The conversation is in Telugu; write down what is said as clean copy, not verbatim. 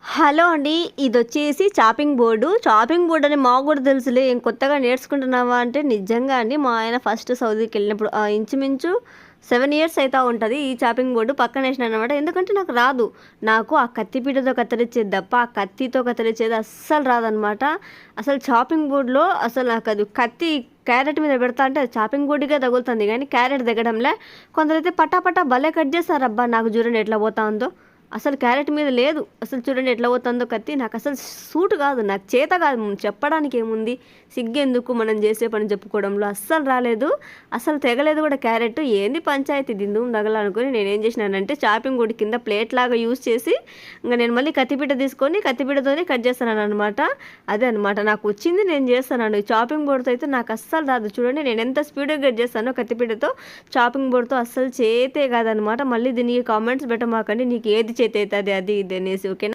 హలో అండి. ఇదొచ్చేసి చాపింగ్ బోర్డు. చాపింగ్ బోర్డ్ అని మాకు గూడా తెలుసులే. ఏం కొత్తగా నేర్చుకుంటున్నావా అంటే నిజంగా అండి. మా ఆయన ఫస్ట్ సౌదీకెళ్ళినప్పుడు ఇంచుమించు 7 ఇయర్స్ అయితా ఉంటది. ఈ చాపింగ్ బోర్డు పక్కనేసినాననమాట. ఎందుకంటే నాకు రాదు. నాకు ఆ కత్తిపీటతో కత్తిరించేది తప్ప, ఆ కత్తితో కత్తిరించేది అస్సలు రాదనమాట. అసలు చాపింగ్ బోర్డ్‌లో అసలు నాకది కత్తి క్యారెట్ మీద పెడతా అంటే అది చాపింగ్ బోర్డ్‌కే తగులుతుంది గానీ క్యారెట్ దిగడంలే. కొందరైతే పటా పటా భలే కట్ చేస్తారబ్బా! నాకు చూడండి ఎట్లా పోతా ఉందో. అసలు క్యారెట్ మీద లేదు. అసలు చూడండి ఎట్లా పోతుందో కత్తి. నాకసలు సూట్ కాదు. నాకు చేత కాదు. చెప్పడానికి ఏముంది? సిగ్గెందుకు మనం చేసే పని చెప్పుకోవడంలో. అస్సలు రాలేదు. అసలు తెగలేదు కూడా క్యారెట్. ఏంది పంచాయతీ దిందుం తగలనుకొని నేనేం చేసినానంటే చాపింగ్ బోర్డ్ కింద ప్లేట్ లాగా యూజ్ చేసి నేను మళ్ళీ కత్తిపీట తీసుకొని కత్తిపీటతోనే కట్ చేస్తాననమాట. అదే అనమాట నాకు వచ్చింది నేను చేస్తాను. చాపింగ్ బోర్డ్తో అయితే నాకు అస్సలు రాదు. చూడండి నేను ఎంత స్పీడ్‌గా కట్ చేస్తానో కత్తిపీటతో, చాపింగ్ బోర్డ్‌తో అస్సలు చేతే కాదనమాట. మళ్ళీ దీనికి కామెంట్స్ పెట్టమాకండి. నీకు ఏది చేతైతది అది ఇది అనేసి. ఓకేనా?